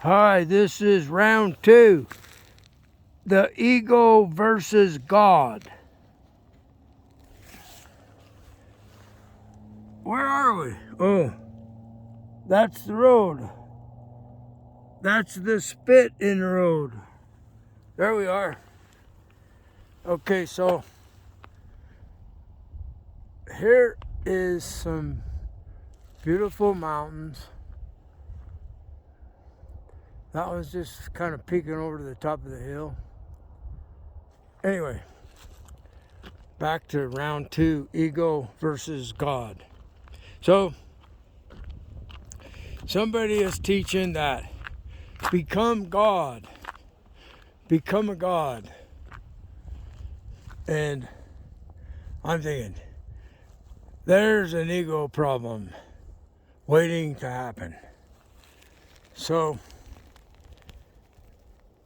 Hi, this is round two. The ego versus God. Where are we? Oh, that's the road. That's the spit in the road. There we are. Okay, so here is some beautiful mountains. That one's just kind of peeking over to the top of the hill. Anyway, back to round two, ego versus God. So, somebody is teaching that become God, become a God. And I'm thinking, there's an ego problem waiting to happen. So,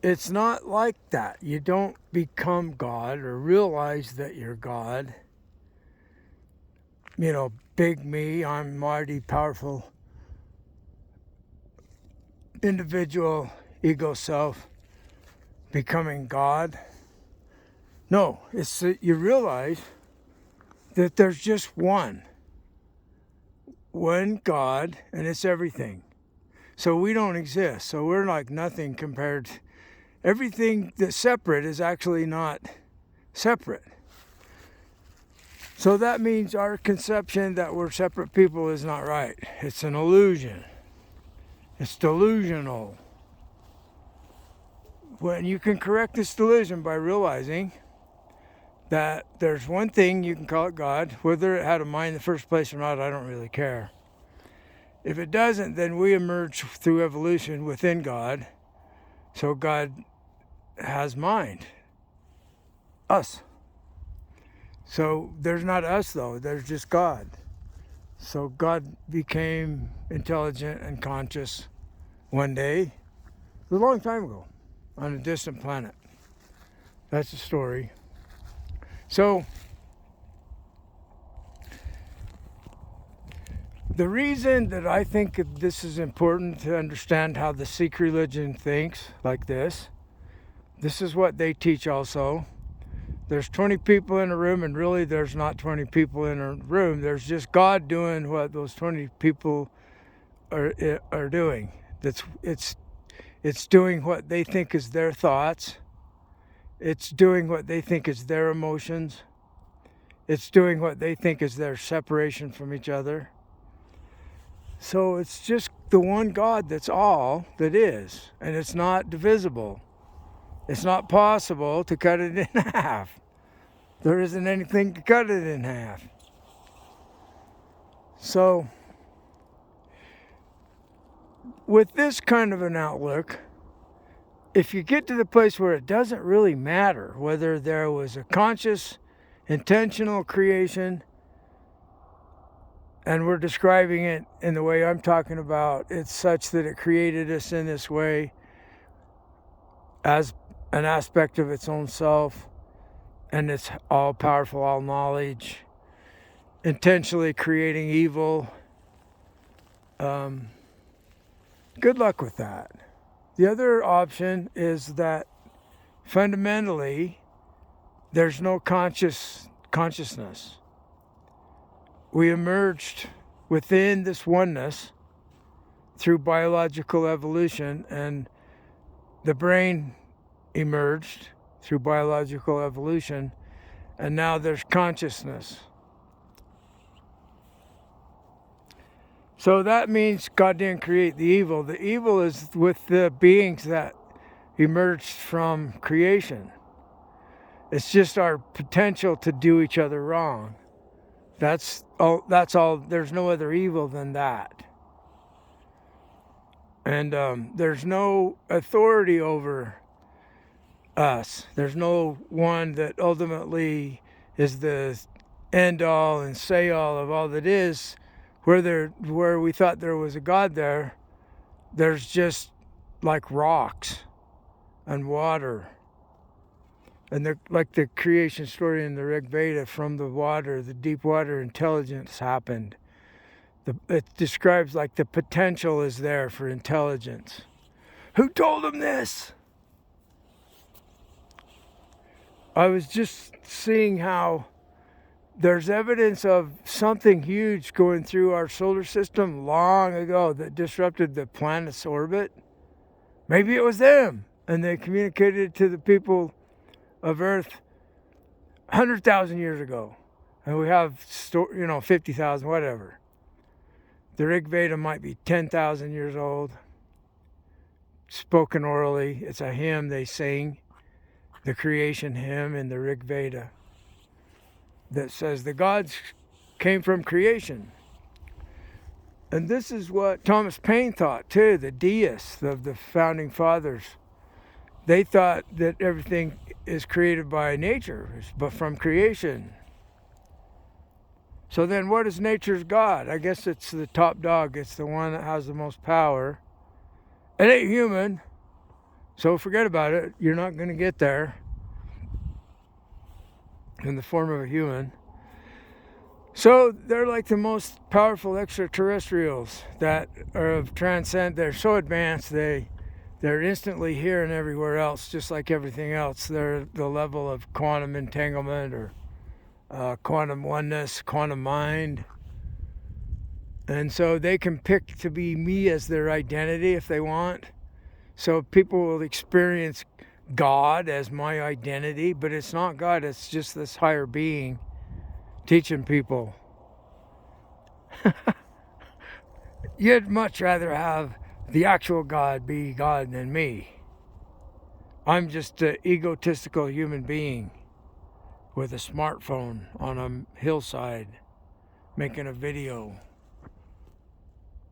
it's not like that. You don't become God or realize that you're God. You know, big me, I'm mighty powerful individual, ego self, becoming God. No, it's that you realize that there's just one God, and it's everything. So we don't exist. So we're like nothing compared to everything that's separate is actually not separate. So that means our conception that we're separate people is not right. It's an illusion. It's delusional. When you can correct this delusion by realizing that there's one thing, you can call it God. Whether it had a mind in the first place or not, I don't really care. If it doesn't, then we emerge through evolution within God. So God has mind. Us. So there's not us though, there's just God. So God became intelligent and conscious one day. It was a long time ago on a distant planet. That's the story. So the reason that I think this is important to understand how the Sikh religion thinks like this is what they teach also. There's 20 people in a room, and really there's not 20 people in a room. There's just God doing what those 20 people are doing. It's doing what they think is their thoughts. It's doing what they think is their emotions. It's doing what they think is their separation from each other. So it's just the one God that's all that is, and it's not divisible. It's not possible to cut it in half. There isn't anything to cut it in half. So, with this kind of an outlook, if you get to the place where it doesn't really matter whether there was a conscious, intentional creation, and we're describing it in the way I'm talking about, it's such that it created us in this way as an aspect of its own self, and it's all powerful, all knowledge, intentionally creating evil. Good luck with that. The other option is that fundamentally there's no consciousness. We emerged within this oneness through biological evolution, and the brain emerged through biological evolution, and now there's consciousness. So that means God didn't create the evil. The evil is with the beings that emerged from creation. It's just our potential to do each other wrong. That's all. There's no other evil than that. And there's no authority over us. There's no one that ultimately is the end all and say all of all that is. Where we thought there was a God there's just like rocks and water. And like the creation story in the Rig Veda, from the water, the deep water, intelligence Who told them this? I was just seeing how there's evidence of something huge going through our solar system long ago that disrupted the planet's orbit. Maybe it was them, and they communicated to the people of Earth 100,000 years ago. And we have, 50,000, whatever. The Rig Veda might be 10,000 years old, spoken orally. It's a hymn they sing, the creation hymn in the Rig Veda, that says the gods came from creation. And this is what Thomas Paine thought too, the deists of the founding fathers. They thought that everything is created by nature, but from creation. So then what is nature's God? I guess it's the top dog. It's the one that has the most power. It ain't human, so forget about it. You're not going to get there in the form of a human. So they're like the most powerful extraterrestrials that are of transcend. They're so advanced, they're instantly here and everywhere else, just like everything else. They're the level of quantum entanglement or quantum oneness, quantum mind. And so they can pick to be me as their identity if they want. So people will experience God as my identity, but it's not God, it's just this higher being teaching people. You'd much rather have the actual God be God than me. I'm just an egotistical human being with a smartphone on a hillside making a video.